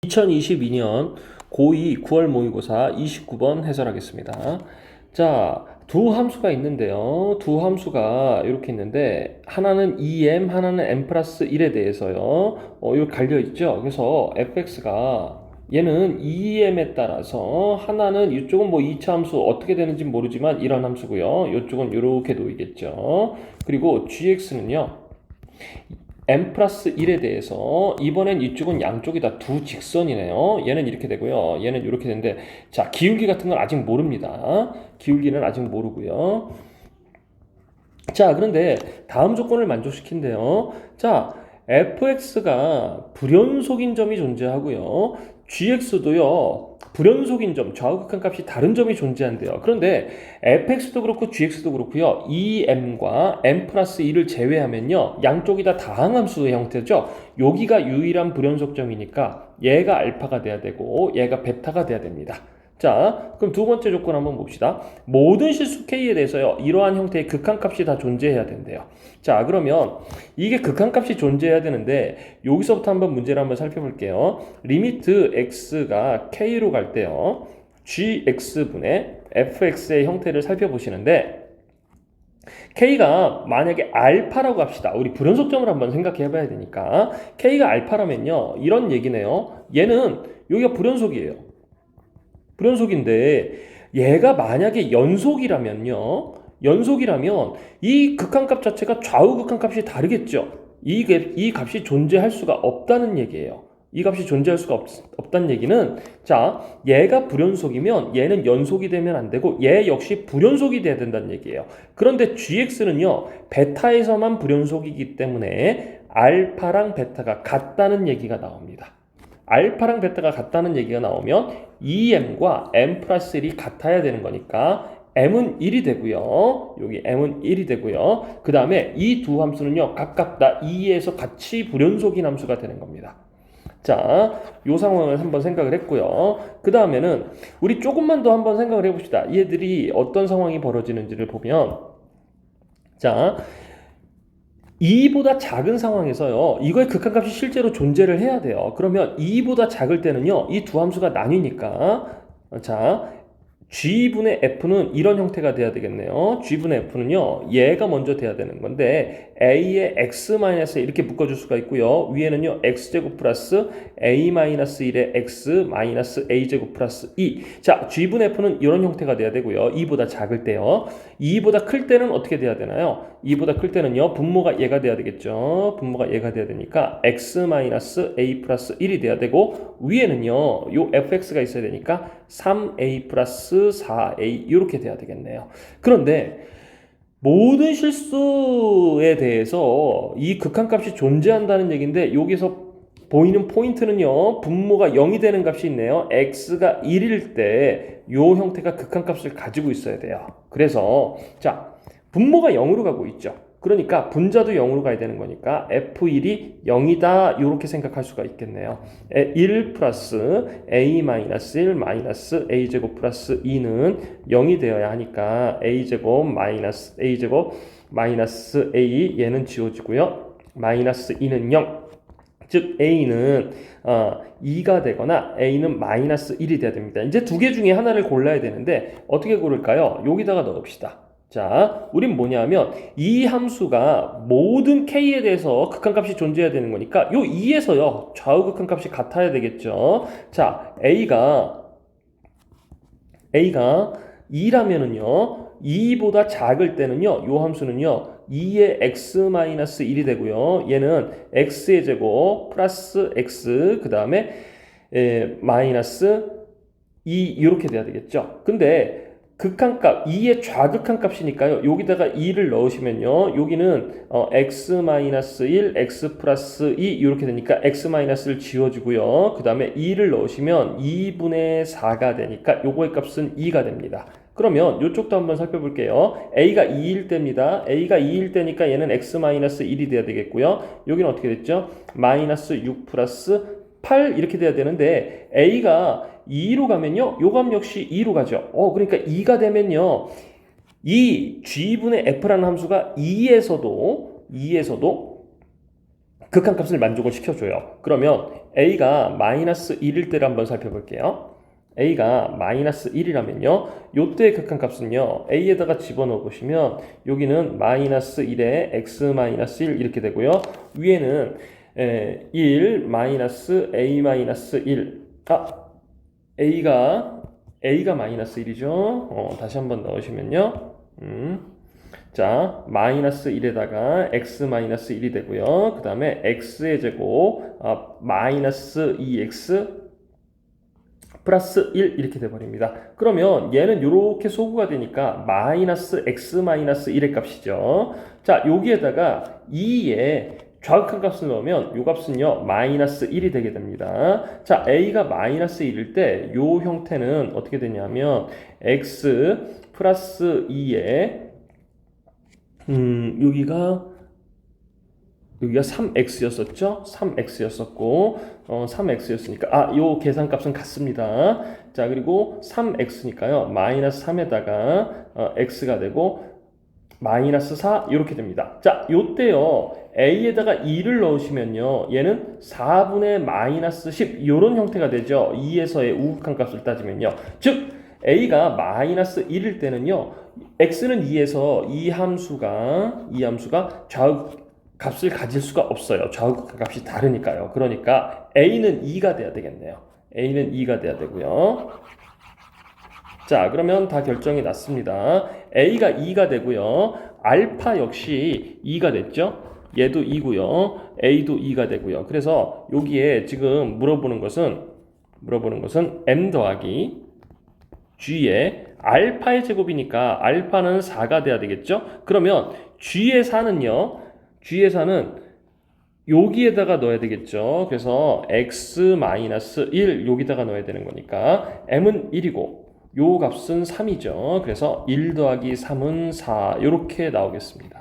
2022년 고2 9월 모의고사 29번 해설하겠습니다. 자, 두 함수가 있는데요. 두 함수가 이렇게 있는데 하나는 2m, 하나는 m 플러스 1에 대해서요. 이렇게 갈려 있죠. 그래서 fx가 얘는 2m에 따라서 하나는 이쪽은 뭐 2차 함수 어떻게 되는지 모르지만 이런 함수고요. 이쪽은 이렇게 놓이겠죠. 그리고 gx는요. m 플러스 1에 대해서 이번엔 이쪽은 양쪽이 다 두 직선이네요. 얘는 이렇게 되고요. 얘는 이렇게 되는데 자, 기울기 같은 건 아직 모릅니다. 기울기는 아직 모르고요. 자, 그런데 다음 조건을 만족시킨대요. 자, fx가 불연속인 점이 존재하고요. gx도요. 불연속인 점, 좌우극한 값이 다른 점이 존재한대요. 그런데 fx도 그렇고 gx도 그렇고요. 2m과 m 플러스 1을 제외하면요. 양쪽이 다 다항함수의 형태죠. 여기가 유일한 불연속점이니까 얘가 알파가 돼야 되고 얘가 베타가 돼야 됩니다. 자, 그럼 두 번째 조건 한번 봅시다. 모든 실수 k에 대해서요. 이러한 형태의 극한값이 다 존재해야 된대요. 자, 그러면 이게 극한값이 존재해야 되는데 여기서부터 한번 문제를 한번 살펴볼게요. 리미트 x가 k로 갈 때요. gx분의 fx의 형태를 살펴보시는데 k가 만약에 알파라고 합시다. 우리 불연속점을 한번 생각해 봐야 되니까 k가 알파라면요. 이런 얘기네요. 얘는 여기가 불연속이에요. 불연속인데 얘가 만약에 연속이라면요. 연속이라면 이 극한값 자체가 좌우 극한값이 다르겠죠. 이 값이 존재할 수가 없다는 얘기예요. 이 값이 존재할 수가 없다는 얘기는 자, 얘가 불연속이면 얘는 연속이 되면 안 되고 얘 역시 불연속이 돼야 된다는 얘기예요. 그런데 gx는요. 베타에서만 불연속이기 때문에 알파랑 베타가 같다는 얘기가 나옵니다. 알파랑 베타가 같다는 얘기가 나오면 2m과 m 플러스 1이 같아야 되는 거니까 m은 1이 되고요. 여기 m은 1이 되고요. 그 다음에 이 두 함수는요. 각각 다 2에서 같이 불연속인 함수가 되는 겁니다. 자, 요 상황을 한번 생각을 했고요. 그 다음에는 우리 조금만 더 한번 생각을 해봅시다. 얘들이 어떤 상황이 벌어지는지를 보면 자, 2보다 작은 상황에서요. 이거의 극한값이 실제로 존재를 해야 돼요. 그러면 2보다 작을 때는요. 이 두 함수가 나뉘니까 자, g분의 f는 이런 형태가 돼야 되겠네요. g분의 f는요. 얘가 먼저 돼야 되는 건데 a의 x-에 이렇게 묶어줄 수가 있고요. 위에는요. x제곱 플러스 a-1의 x 마이너스 a제곱 플러스 2. 자, g분의 f는 이런 형태가 돼야 되고요. 2보다 작을 때요. 2보다 클 때는 어떻게 돼야 되나요? 2보다 클 때는요. 분모가 얘가 돼야 되겠죠. 분모가 얘가 돼야 되니까 x 마이너스 a 플러스 1이 돼야 되고 위에는요. 요 fx가 있어야 되니까 3a 플러스 4a 이렇게 돼야 되겠네요. 그런데 모든 실수에 대해서 이 극한값이 존재한다는 얘기인데 여기서 보이는 포인트는요. 분모가 0이 되는 값이 있네요. x가 1일 때 이 형태가 극한값을 가지고 있어야 돼요. 그래서 자, 분모가 0으로 가고 있죠. 그러니까 분자도 0으로 가야 되는 거니까 f1이 0이다 이렇게 생각할 수가 있겠네요. 1 플러스 a 마이너스 1 마이너스 a제곱 플러스 2는 0이 되어야 하니까 a제곱 마이너스 a제곱 마이너스 a 얘는 지워지고요. 마이너스 2는 0. 즉 a는 2가 되거나 a는 마이너스 1이 돼야 됩니다. 이제 두 개 중에 하나를 골라야 되는데 어떻게 고를까요? 여기다가 넣읍시다. 자, 우린 뭐냐면 이 함수가 모든 k에 대해서 극한값이 존재해야 되는 거니까 요 2에서요. 좌우 극한값이 같아야 되겠죠. 자, a가 2라면은요. 2보다 작을 때는요. 요 함수는요. 2의 x-1이 되고요. 얘는 x의 제곱 플러스 x 그 다음에 마이너스 2 이렇게 돼야 되겠죠. 근데 극한값 2의 좌극한값이니까요. 여기다가 2를 넣으시면요. 여기는 x-1, x 플러스 2 이렇게 되니까 x-를 지워주고요. 그 다음에 2를 넣으시면 2분의 4가 되니까 요거의 값은 2가 됩니다. 그러면 이쪽도 한번 살펴볼게요. a가 2일 때입니다. a가 2일 때니까 얘는 x-1이 돼야 되겠고요. 여기는 어떻게 됐죠? 마이너스 6 플러스 8 이렇게 돼야 되는데 a가 2로 가면요. 요 값 역시 2로 가죠. 그러니까 2가 되면요. 이 g분의 f라는 함수가 2에서도 극한값을 만족을 시켜줘요. 그러면 a가 마이너스 1일 때를 한번 살펴볼게요. a가 마이너스 1이라면요. 요때의 극한값은요. a에다가 집어넣어 보시면 여기는 마이너스 1에 x 마이너스 1 이렇게 되고요. 위에는 1 마이너스 a 마이너스 1 a가 마이너스 1이죠. 다시 한번 넣으시면요. 자, 마이너스 1에다가 x 마이너스 1이 되고요. 그 다음에 x의 제곱 마이너스 2x 플러스 1 이렇게 돼버립니다. 그러면 얘는 이렇게 소구가 되니까 마이너스 x 마이너스 1의 값이죠. 자, 여기에다가 2의 좌극한 값을 넣으면 이 값은요 마이너스 1이 되게 됩니다. 자, a가 마이너스 1일 때 이 형태는 어떻게 되냐면 x 플러스 2에 여기가 3x였었죠? 3x였었고 3x였으니까 요 계산값은 같습니다. 자, 그리고 3x니까요. 마이너스 3에다가 x가 되고 마이너스 4 이렇게 됩니다. 자, 요때요. a에다가 2를 넣으시면요. 얘는 4분의 마이너스 10 이런 형태가 되죠. 2에서의 우극한 값을 따지면요. 즉 a가 마이너스 1일 때는요. x는 2에서 이 함수가 좌우 값을 가질 수가 없어요. 좌우극한 값이 다르니까요. 그러니까 a는 2가 돼야 되겠네요. a는 2가 돼야 되고요. 자, 그러면 다 결정이 났습니다. a가 2가 되고요. 알파 역시 2가 됐죠. 얘도 2고요. a도 2가 되고요. 그래서 여기에 지금 물어보는 것은 m 더하기 g의 알파의 제곱이니까 알파는 4가 돼야 되겠죠. 그러면 g의 4는요. g의 4는 여기에다가 넣어야 되겠죠. 그래서 x-1 여기다가 넣어야 되는 거니까 m은 1이고 요 값은 3이죠. 그래서 1 더하기 3은 4 이렇게 나오겠습니다.